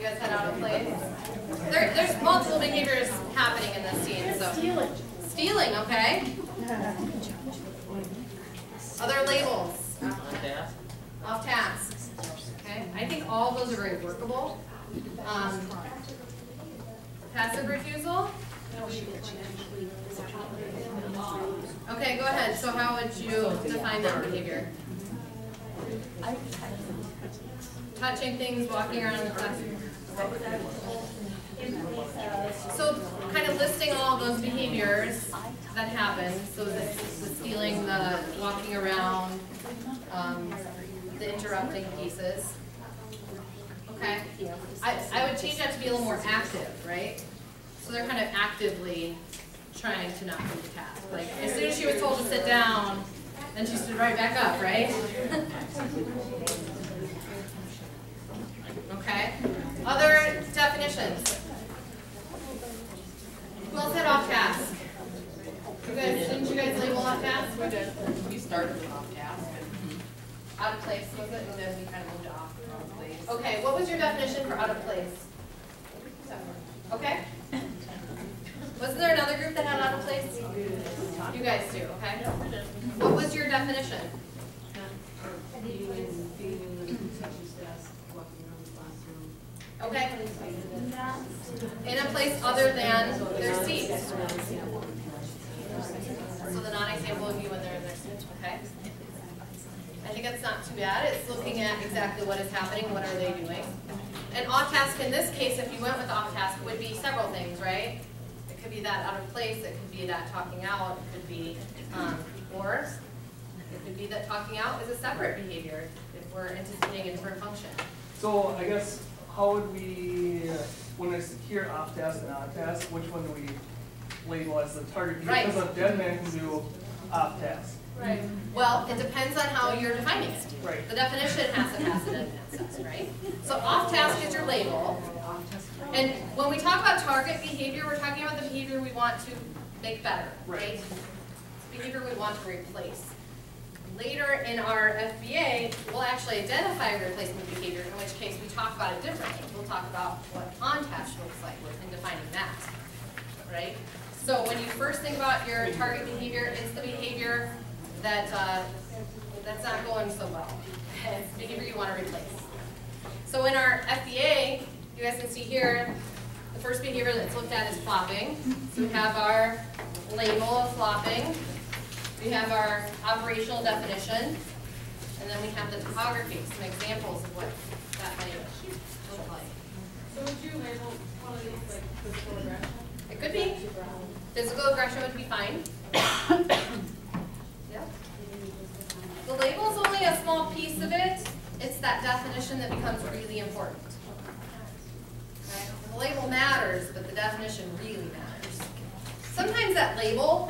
guys had out of place? There's multiple behaviors happening in this scene. So stealing, okay. Other labels. Off task. Okay. I think all of those are very workable. Passive refusal. Okay, go ahead. So how would you define that behavior? Touching things, walking around in the classroom. So kind of listing all those behaviors that happen. So the stealing, the walking around, the interrupting pieces. Okay. I would change that to be a little more active, right? So they're kind of actively trying to not do the task. Like as soon as she was told to sit down, then she stood right back up, right? Okay. Other definitions. Who else had off task? Didn't you guys label off task? We did. We started with off task. Out of place, was it? And then we kind of moved off place. Okay, what was your definition for out of place? Okay. Wasn't there another group that had out of place? You guys do, okay? What was your definition? Okay. In a place other than their seats. So the non-example would be when they're in their seats, okay? I think it's not too bad. It's looking at exactly what is happening, what are they doing. And off task in this case, if you went with off task, would be several things, right? It could be that out of place, it could be that talking out, it could be, or it could be that talking out is a separate behavior if we're anticipating a different function. So I guess how would we, when I hear off task and on task, which one do we label as the target? Because a dead man can do off task. Right. Well, it depends on how you're defining it. Right. The definition has to pass a dead man says, right? So off task is your label. And when we talk about target behavior, we're talking about the behavior we want to make better, right? It's the behavior we want to replace. Later in our FBA, we'll actually identify a replacement behavior, in which case we talk about it differently. We'll talk about what on task looks like in defining that, right? So when you first think about your target behavior, it's the behavior that that's not going so well. It's the behavior you want to replace. So in our FBA, you guys can see here, the first behavior that's looked at is flopping. So we have our label of flopping. We have our operational definition. And then we have the topography, some examples of what that might look like. So would you label one of these like physical aggression? It could be. Physical aggression would be fine. Yep. The label is only a small piece of it. It's that definition that becomes really important. Okay? The label matters, but the definition really matters. Sometimes that label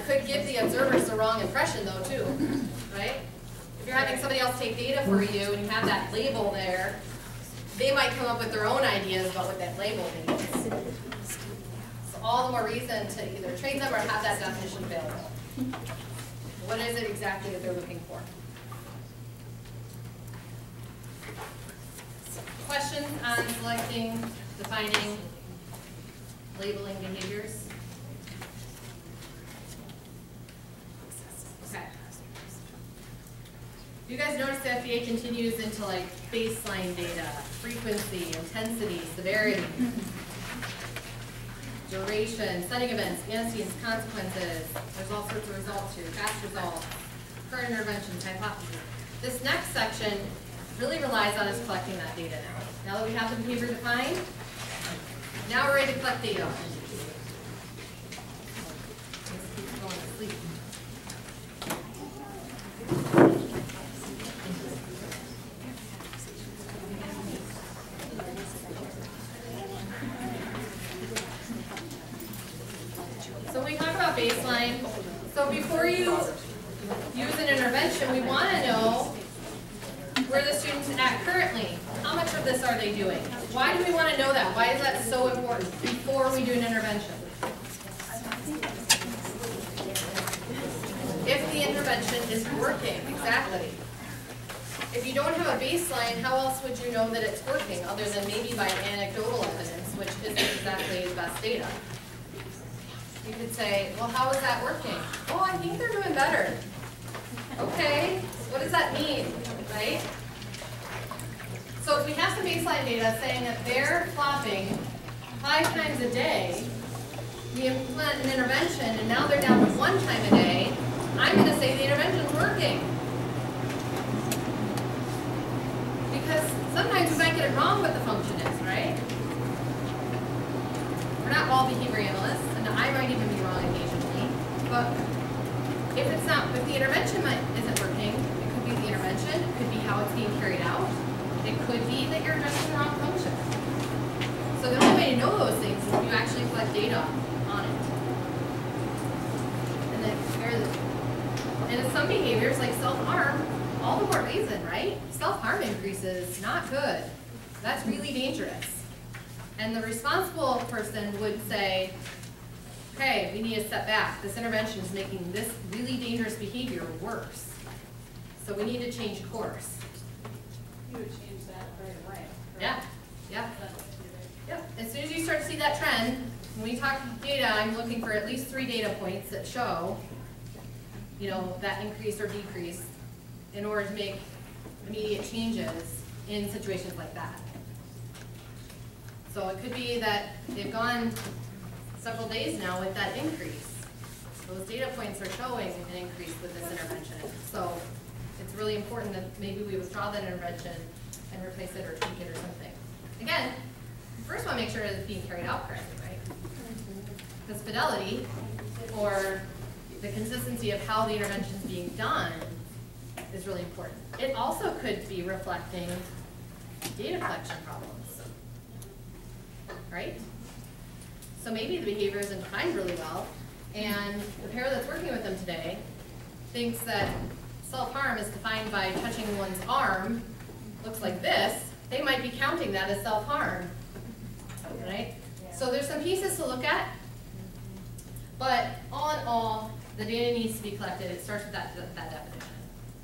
could give the observers the wrong impression, though, too. Right? If you're having somebody else take data for you and you have that label there, they might come up with their own ideas about what that label means. So all the more reason to either train them or have that definition available. What is it exactly that they're looking for? Questions on selecting, defining, labeling behaviors? Okay. You guys notice the FBA continues into like baseline data, frequency, intensity, severity, duration, setting events, antecedents, consequences. There's all sorts of results here, fast results, current interventions, hypotheses. This next section really relies on us collecting that data now. Now that we have the behavior defined, now we're ready to collect data. Let's keep going to sleep. So when we talk about baseline, so before you use an intervention, we want to know where the student's at currently. How much of this are they doing? Why do we want to know that? Why is that so important before we do an intervention? If the intervention is working, exactly. if you don't have a baseline, how else would you know that it's working other than maybe by anecdotal evidence, which isn't exactly the best data? You could say, well, how is that working? Oh, I think they're doing better. Okay, what does that mean, right? So if we have some baseline data saying that they're flopping 5 times a day, we implement an intervention and now they're down to 1 time a day, I'm going to say the intervention's working. Because sometimes we might get it wrong what the function is, right? We're not all behavior analysts, and I might even be wrong occasionally, but if it's not, if the intervention isn't working, it could be the intervention, it could be how it's being carried out, it could be that you're addressing the wrong function. So the only way to know those things is if you actually collect data on it. And then compare them. And in some behaviors, like self-harm, all the more reason, right? Self-harm increases, not good. That's really dangerous. And the responsible person would say, okay, we need to step back. This intervention is making this really dangerous behavior worse. So we need to change course. You would change that right away. Yeah, yeah. Yep. As soon as you start to see that trend, when we talk data, I'm looking for at least 3 data points that show, you know, that increase or decrease in order to make immediate changes in situations like that. So it could be that they've gone several days now with that increase. Those data points are showing an increase with this intervention. So it's really important that maybe we withdraw that intervention and replace it or tweak it or something. Again, first want to make sure that it's being carried out correctly, right? Because fidelity, or the consistency of how the intervention is being done, is really important. It also could be reflecting data collection problems, right? So maybe the behavior isn't defined really well, and the pair that's working with them today thinks that self-harm is defined by touching one's arm, looks like this. They might be counting that as self-harm, right? So there's some pieces to look at, but all in all, the data needs to be collected. It starts with that definition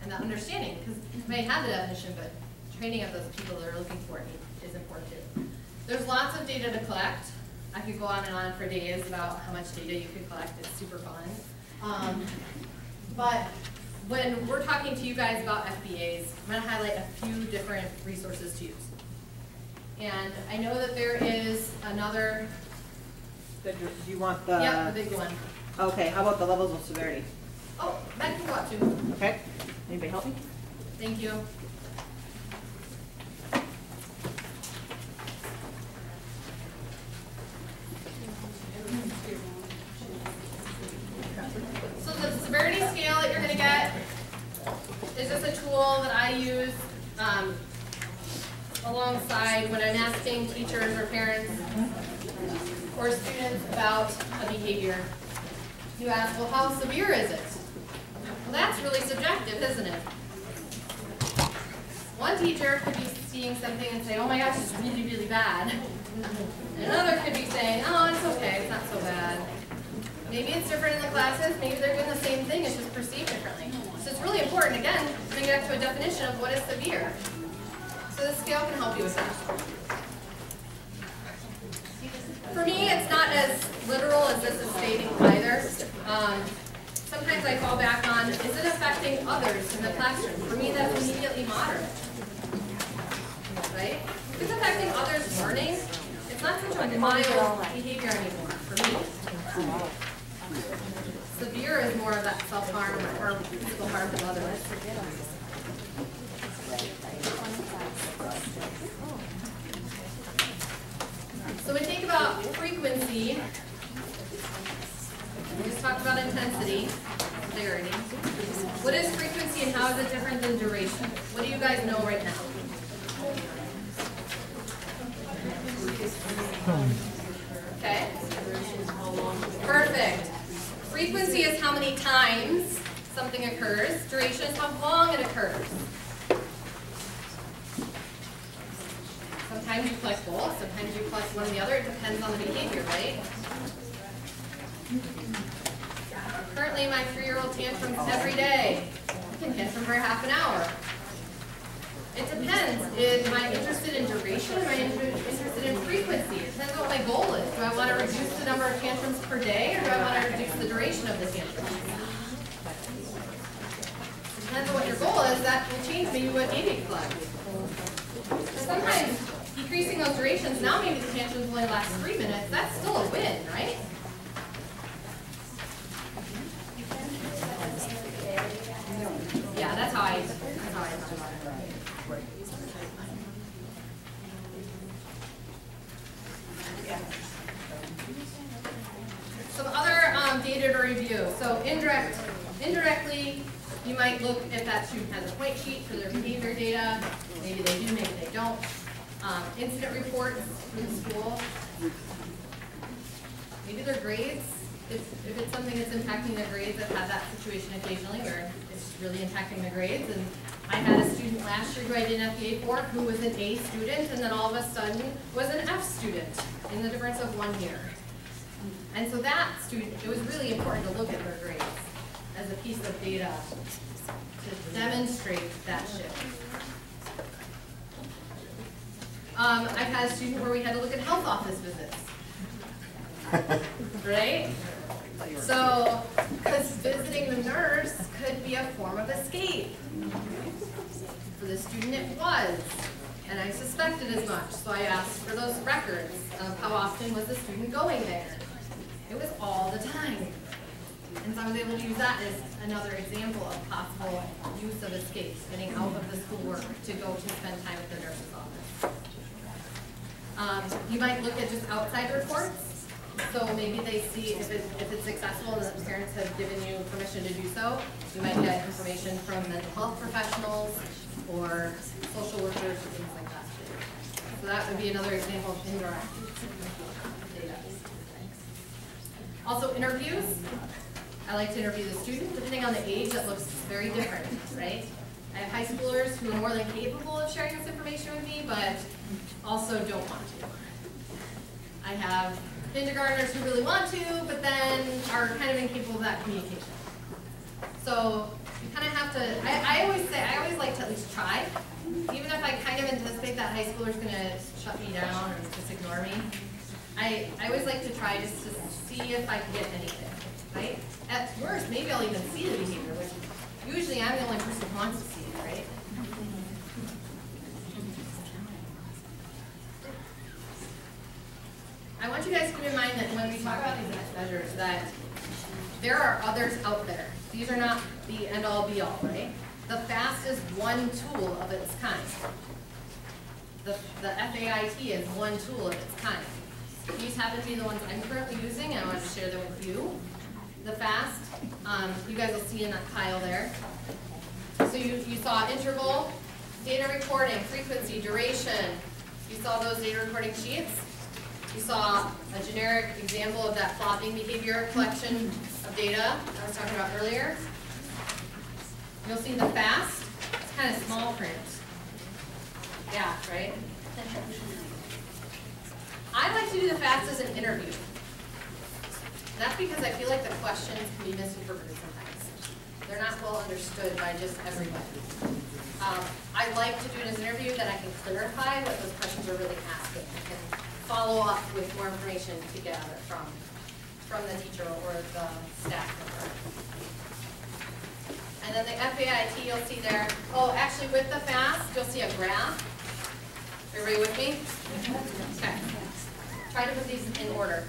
and that understanding, because you may have the definition, but training of those people that are looking for it is important too. There's lots of data to collect. I could go on and on for days about how much data you could collect. It's super fun. But when we're talking to you guys about FBAs, I'm going to highlight a few different resources to use. And I know that there is another. Do you want the? Yep, the big one. Okay, how about the levels of severity? Oh, that can go up too. Okay. Anybody help me? Thank you. So the severity scale that you're going to get is just a tool that I use alongside when I'm asking teachers or parents or students about a behavior. You ask, well, how severe is it? Well, that's really subjective, isn't it? One teacher could be seeing something and say, oh my gosh, it's really, really bad. And another could be saying, oh, it's okay, it's not so bad. Maybe it's different in the classes, maybe they're doing the same thing, it's just perceived differently. So it's really important, again, to bring it back to a definition of what is severe. So this scale can help you with that. For me, it's not as literal as this is stating either. Sometimes I fall back on, is it affecting others in the classroom? For me, that's immediately moderate. Right? If it's affecting others' learning, it's not such a mild behavior anymore for me. Severe is more of that self-harm or physical harm to others. So we think about frequency. We just talked about intensity, severity. What is frequency and how is it different than duration? What do you guys know right now? Okay. Perfect. Frequency is how many times something occurs. Duration is how long it occurs. Sometimes you collect both, sometimes you collect one or the other. It depends on the behavior, right? Currently, my 3-year-old tantrums every day. I can tantrum for half an hour. It depends. Am I interested in duration? Am I interested in frequency? It depends what my goal is. Do I want to reduce the number of tantrums per day, or do I want to reduce the duration of the tantrums? It depends on what your goal is. That will change maybe what data you collect. And sometimes decreasing those durations, now maybe the tantrums only last 3 minutes, that's still a win, right? Yeah, that's how I thought about it. Some other data to review. So indirectly, you might look if that student has a point sheet for their behavior data. Maybe they do, maybe they don't. Incident reports for the school. Maybe their grades. If it's something that's impacting their grades, I've had that situation occasionally where it's really impacting their grades. And I had a student last year who I did an FBA for who was an A student and then all of a sudden was an F student in the difference of 1 year. And so that student, it was really important to look at their grades as a piece of data to demonstrate that shift. I've had a student where we had to look at health office visits. Right? So, because visiting the nurse could be a form of escape. For the student it was, and I suspected as much, so I asked for those records of how often was the student going there. It was all the time. And so I was able to use that as another example of possible use of escapes, getting out of the schoolwork to go to spend time with the nurse's office. You might look at just outside reports. So maybe they see if it's successful and the parents have given you permission to do so. You might get information from mental health professionals or social workers or things like that. So that would be another example of indirect data. Also interviews. I like to interview the student. Depending on the age, that looks very different, right? I have high schoolers who are more than capable of sharing this information with me, but also don't want to. I have kindergartners who really want to, but then are kind of incapable of that communication. So you kind of have to, I always like to at least try. Even if I kind of anticipate that high schooler's going to shut me down or just ignore me, I always like to try just to see if I can get anything, right? At worst, maybe I'll even see the behavior, which usually I'm the only person who wants to see it, right? I want you guys to keep in mind that when we talk about these next measures, that there are others out there. These are not the end-all be-all, right? The FAST is one tool of its kind. The FAIT is one tool of its kind. These happen to be the ones I'm currently using, and I want to share them with you. The FAST, you guys will see in that pile there. So you saw interval, data recording, frequency, duration. You saw those data recording sheets. You saw a generic example of that flopping behavior collection of data I was talking about earlier. You'll see the FAST. It's kind of small print. Yeah, right? I like to do the FAST as an interview. That's because I feel like the questions can be misinterpreted sometimes. They're not well understood by just everybody. I like to do it as an interview that I can clarify what those questions are really asking. I can follow up with more information to gather from the teacher or the staff member. And then the FAIT you'll see there. Oh, actually with the FAST, you'll see a graph. Everybody with me? Okay. Try to put these in order.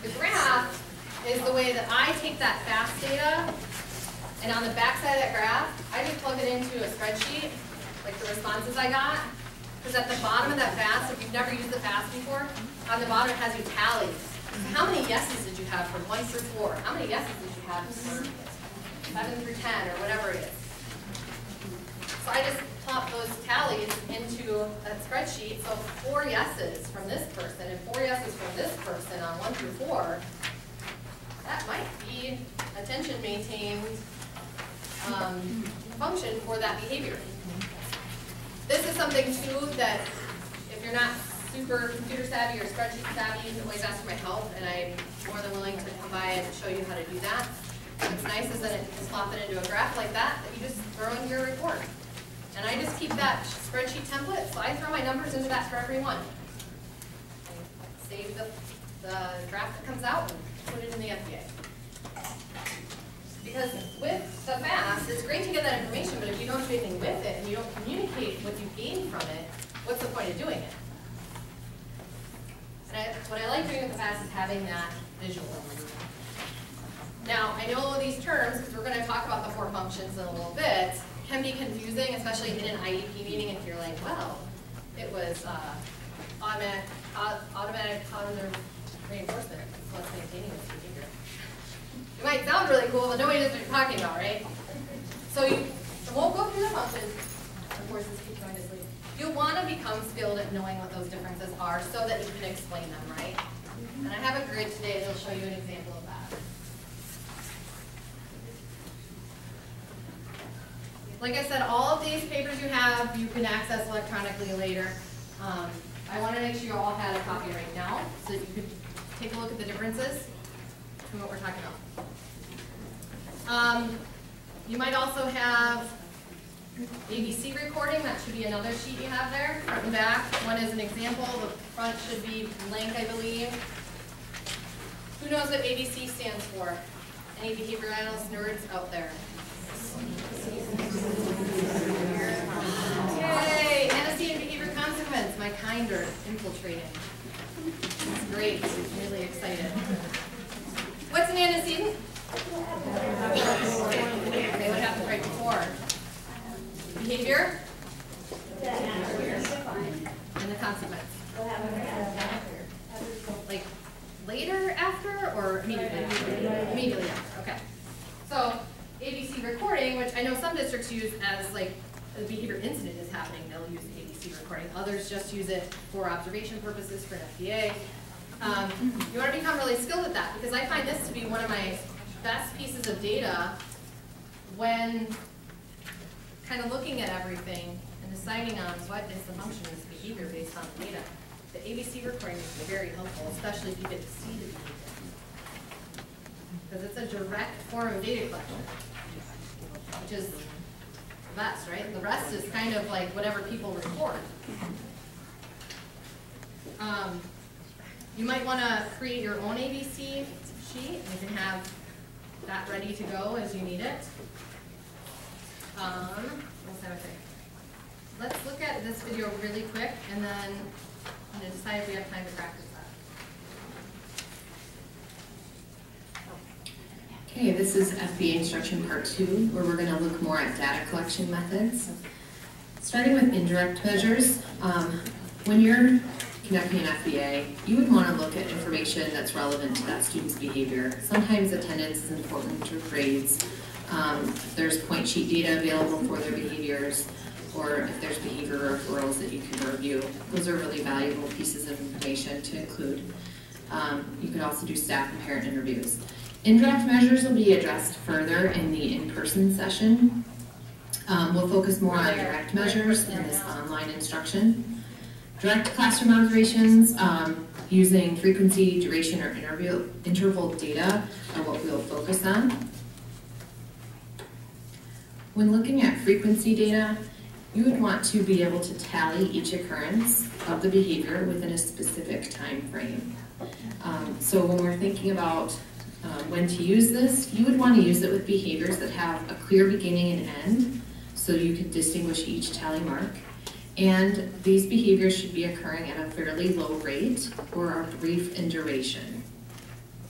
The graph is the way that I take that FAST data, and on the back side of that graph, I just plug it into a spreadsheet, like the responses I got. Because at the bottom of that FAST, if you've never used the FAST before, on the bottom it has you tallies. How many yeses did you have from 1 through 4? How many yeses did you have from 7 through 10 or whatever it is? So I just plop those tallies into that spreadsheet. So 4 yeses from this person and 4 yeses from this person on 1 through 4, that might be attention maintained function for that behavior. This is something too that if you're not super computer savvy or spreadsheet savvy, you can always ask for my help, and I'm more than willing to come by and show you how to do that. What's nice is that it can plop it into a graph like that you just throw into your report. And I just keep that spreadsheet template, so I throw my numbers into that for everyone. Save the draft that comes out and put it in the FBA. Because with the FAST, it's great to get that information, but if you don't do anything with it and you don't communicate what you gain from it, what's the point of doing it? And what I like doing with the FAST is having that visual. Now, I know these terms, because we're going to talk about the 4 functions in a little bit, can be confusing, especially in an IEP meeting if you're like, well, it was automatic positive reinforcement, so let's maintaining this behavior. It might sound really cool, but nobody knows what you're talking about, right? So you won't go through the functions. Of course, this keeps going to sleep. You'll want to become skilled at knowing what those differences are so that you can explain them, right? And I have a grid today that'll show you an example of that. Like I said, all of these papers you have, you can access electronically later. I want to make sure you all had a copy right now so that you could take a look at the differences between what we're talking about. You might also have ABC recording. That should be another sheet you have there, front and back. One is an example. The front should be blank, I believe. Who knows what ABC stands for? Any behavioral analyst nerds out there? Yay! Antecedent behavior consequence. My kind are infiltrating. It's great. I'm really excited. What's an antecedent? Okay, what happened right before? Behavior? And the consequence. Like later after or immediately? Immediately after, okay. So ABC recording, which I know some districts use as like the behavior incident is happening, they'll use ABC recording. Others just use it for observation purposes for an FBA. You want to become really skilled at that because I find this to be one of my best pieces of data when kind of looking at everything and deciding on what is the function of this behavior based on the data. The ABC recording is very helpful, especially if you get to see the behavior. Because it's a direct form of data collection, which is the best, right? The rest is kind of like whatever people record. You might want to create your own ABC sheet. You can have that ready to go as you need it. Let's look at this video really quick, and then I'm going to decide if we have time to practice that. Okay, this is FBA instruction part 2, where we're going to look more at data collection methods. Starting with indirect measures, when you're conducting an FBA, you would want to look at information that's relevant to that student's behavior. Sometimes attendance is important to grades. If there's point sheet data available for their behaviors, or if there's behavior referrals that you can review. Those are really valuable pieces of information to include. You could also do staff and parent interviews. Indirect measures will be addressed further in the in-person session. We'll focus more on direct measures in this online instruction. Direct classroom observations using frequency, duration, or interval data are what we'll focus on. When looking at frequency data, you would want to be able to tally each occurrence of the behavior within a specific time frame. So when we're thinking about when to use this, you would want to use it with behaviors that have a clear beginning and end, so you could distinguish each tally mark. And these behaviors should be occurring at a fairly low rate or are brief in duration.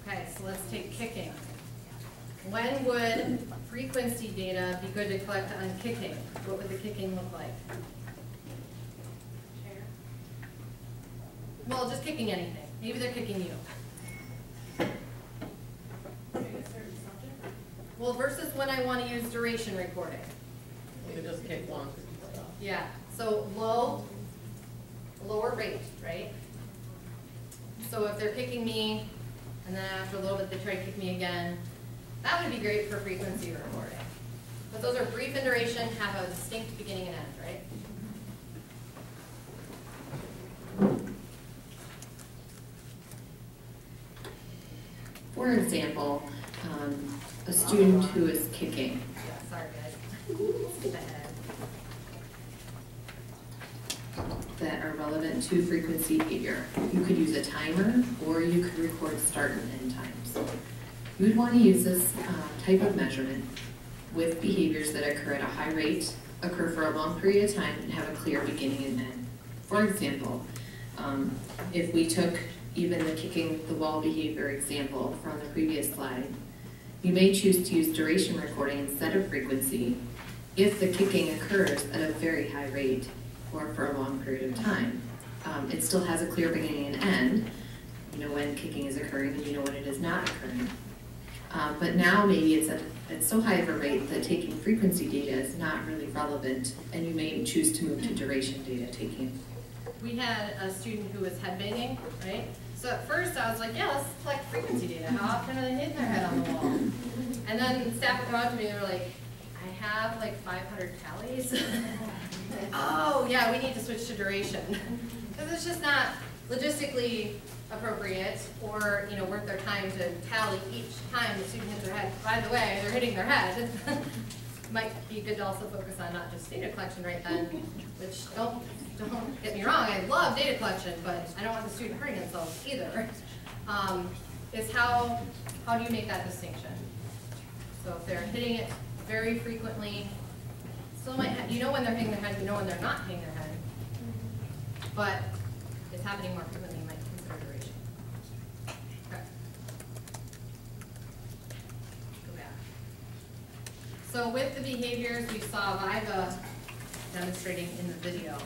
Okay, so let's take kicking. When would frequency data be good to collect on kicking? What would the kicking look like? Well, just kicking anything. Maybe they're kicking you. Well, versus when I want to use duration recording. You can just kick one. Yeah, so lower rate, right? So if they're kicking me, and then after a little bit they try to kick me again, that would be great for frequency recording. But those are brief in duration, have a distinct beginning and end, right? For example, a student who is kicking. Yeah, sorry guys. Skip ahead. relevant to frequency behavior. You could use a timer, or you could record start and end times. You would want to use this type of measurement with behaviors that occur at a high rate, occur for a long period of time, and have a clear beginning and end. For example, if we took even the kicking the wall behavior example from the previous slide, you may choose to use duration recording instead of frequency if the kicking occurs at a very high rate or for a long period of time. It still has a clear beginning and end. You know when kicking is occurring and you know when it is not occurring. But now maybe it's at so high of a rate that taking frequency data is not really relevant, and you may choose to move to duration data taking. We had a student who was headbanging, right? So at first I was like, yeah, let's collect frequency data. How often are they hitting their head on the wall? And then staff would come up to me and they were like, I have like 500 tallies. Oh, yeah, we need to switch to duration. Because it's just not logistically appropriate or, you know, worth their time to tally each time the student hits their head. By the way, they're hitting their head. Might be good to also focus on not just data collection right then, which don't get me wrong, I love data collection, but I don't want the student hurting themselves either. Is how do you make that distinction? So if they're hitting it very frequently, still might you know when they're hitting their head, you know when they're not hitting their head, but it's happening more frequently, you might consider duration. Okay. Go back. So with the behaviors we saw Viva demonstrating in the video,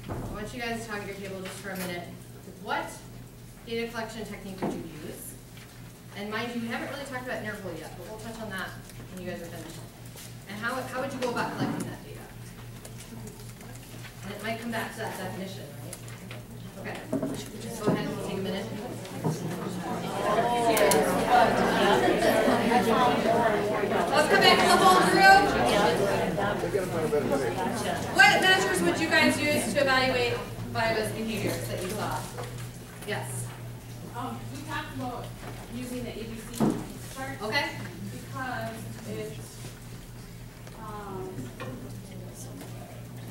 I want you guys to talk at your table just for a minute. What data collection technique would you use? And mind you, we haven't really talked about interval yet, but we'll touch on that when you guys are finished. And how would you go about collecting that data? And it might come back to that definition, right? Okay. Just go ahead and we'll take a minute. Let's come back to the whole group. What measures would you guys use to evaluate Viva's behaviors that you saw? Yes. We talked about using the ABC chart. Okay. Because it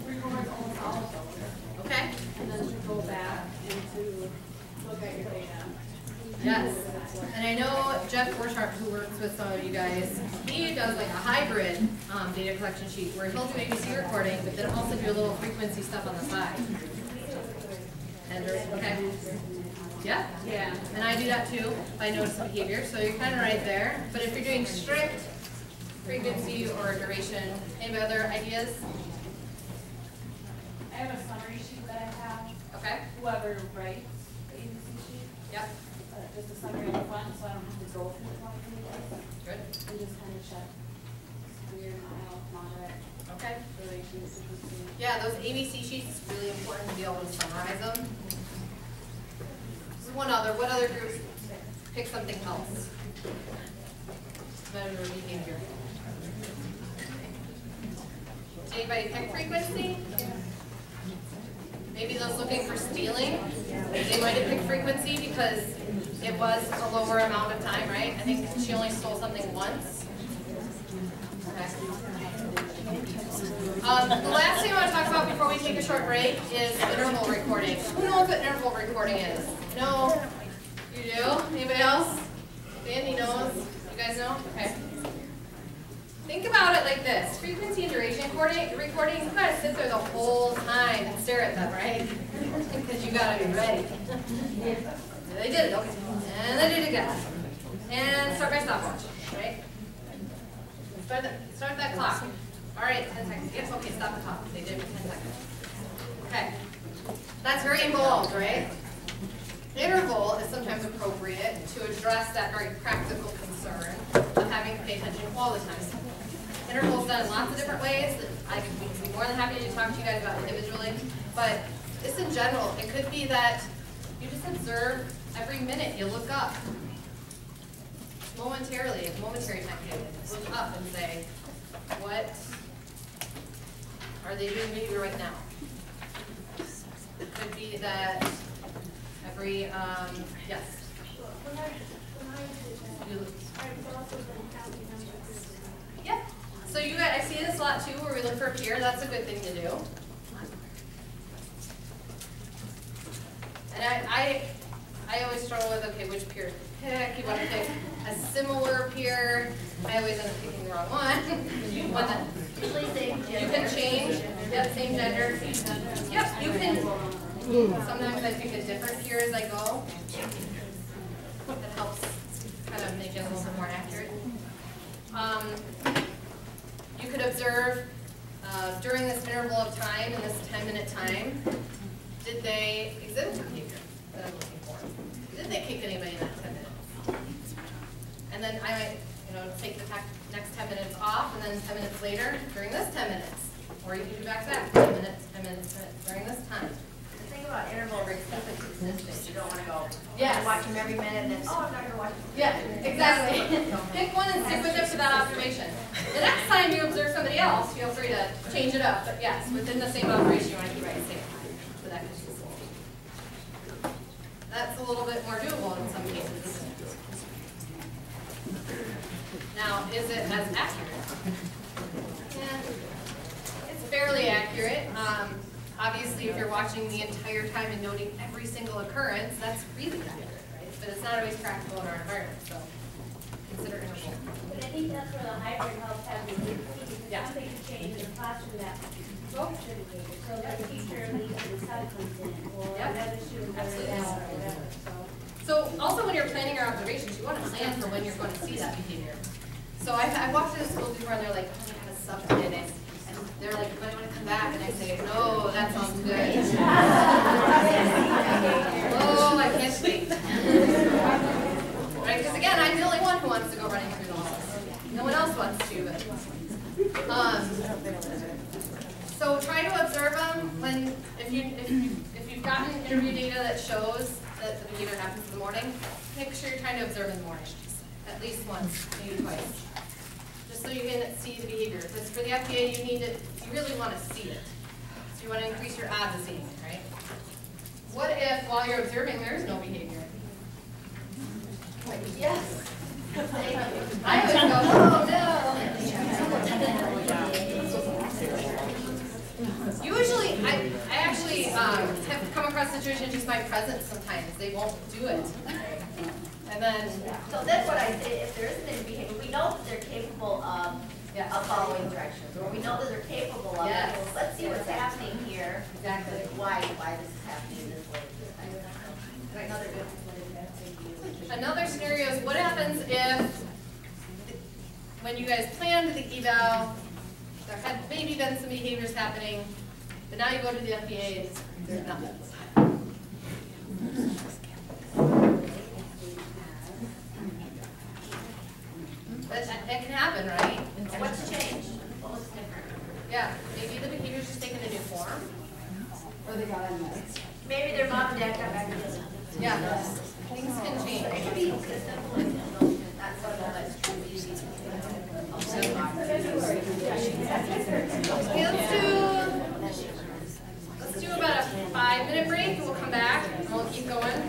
records almost all of those. Okay. And then to go back and to look at your data. Yes. And I know Jeff Borchardt, who works with some of you guys, he does like a hybrid data collection sheet where he'll do ABC recording, but then also do a little frequency stuff on the side. And okay. Yeah? Yeah. And I do that too, if I notice the behavior, so you're kind of right there. But if you're doing strict frequency or duration, any other ideas? I have a summary sheet that I have. Okay. Whoever writes the ABC sheet. Yep. Just a summary in the front, so I don't have to go through the whole pages. Good. And just kind of check severe, mild, moderate, Okay. duration, frequency. Yeah, those ABC sheets is really important to be able to summarize them. What other groups pick something else? Measure behavior. Did anybody pick frequency? Maybe those looking for stealing, they might have picked frequency because it was a lower amount of time, right? I think she only stole something once. Okay. The last thing I want to talk about before we take a short break is interval recording. Who knows what interval recording is? No? You do? Anybody else? Danny knows. You guys know? Okay. Think about it like this. Frequency and duration recording, you gotta sit there the whole time and stare at them, right? Because you gotta be ready. They did it, okay. And they did it again. And start my stopwatch, right? Start that clock. All right, 10 seconds. Yes, okay, stop the clock. They did it for 10 seconds. Okay. That's very involved, right? Interval is sometimes appropriate to address that very practical concern of having to pay attention all the time. Interval is done in lots of different ways that I could be more than happy to talk to you guys about individually, but just in general, it could be that you just observe every minute, you look up. Momentarily, it's momentary time period. Look up and say, what are they doing behavior right now? It could be that every, yes. Yeah. So you guys, I see this a lot too, where we look for a peer. That's a good thing to do. And I always struggle with, okay, which peer to pick? You want to pick a similar peer. I always end up picking the wrong one. Usually same gender. You can change. Yep, same gender. Yep, you can. Sometimes I pick a different peer as I go. That helps kind of make it a little bit more accurate. You could observe during this interval of time, in this 10-minute time, did they exhibit behavior that I'm looking for? Did they kick anybody in that 10 minutes? And then I might, take the next 10 minutes off, and then 10 minutes later, during this 10 minutes. Or you can do back-to-back, 10 minutes, 10 minutes, 10 minutes, during this time. The thing about interval breaks stuff is consistent. You don't want to go, Yes. watch them every minute and then, oh, I'm not going to watch them. Yeah, exactly. Pick one and stick with it for that observation. The next time you observe somebody else, feel free to change it up. But yes, within the same observation, you want to keep it the same time. So that consistency. That's a little bit more doable in some cases, isn't it? Now, is it as accurate? Yeah, it's fairly accurate. Obviously, if you're watching the entire time and noting every single occurrence, that's really accurate, right? But it's not always practical in our environment, so consider interval. But I think that's where the hybrid helps have the because something could change in the classroom that shouldn't be. So the teacher leaves and the sub comes in, or Yep. another student goes Absolutely. out, or whatever, so. So also when you're planning your observations, you want to plan for when you're going to see that behavior. So I've walked into schools before and they're like, oh, we have a sub in it. And they're like, you might want to come back. And I say, no, that sounds good. Oh, I can't wait. Right? Because again, I'm the only one who wants to go running through the halls. No one else wants to. But, so try to observe them when, if you've gotten interview data that shows that the behavior happens in the morning, make sure you're trying to observe in the morning. At least once, maybe twice. Just so you can see the behavior. Because for the FBA, you really want to see it. So you want to increase your odds of seeing it, right? What if, while you're observing, there is no behavior? Like, yes. I always go, oh no. Usually, I actually have come across situations just by presence sometimes. They won't do it. And then, So that's what I say, if there isn't any behavior, we know that they're capable of following directions, or we know that they're capable of it. Yes. Well, let's see what's happening here. exactly. Why this is happening this way. Another good. Another scenario is what happens if, when you guys planned the eval, there had maybe been some behaviors happening, but now you go to the FBA and there's nothing. That can happen, right? What's changed? What was different? Yeah, maybe the behavior's just taken a new form. Or they got on that. Maybe their mom and dad got back together. Yeah, things can It change. could be consistent with not so that's true. Okay, let's do about a 5-minute break and we'll come back and we'll keep going.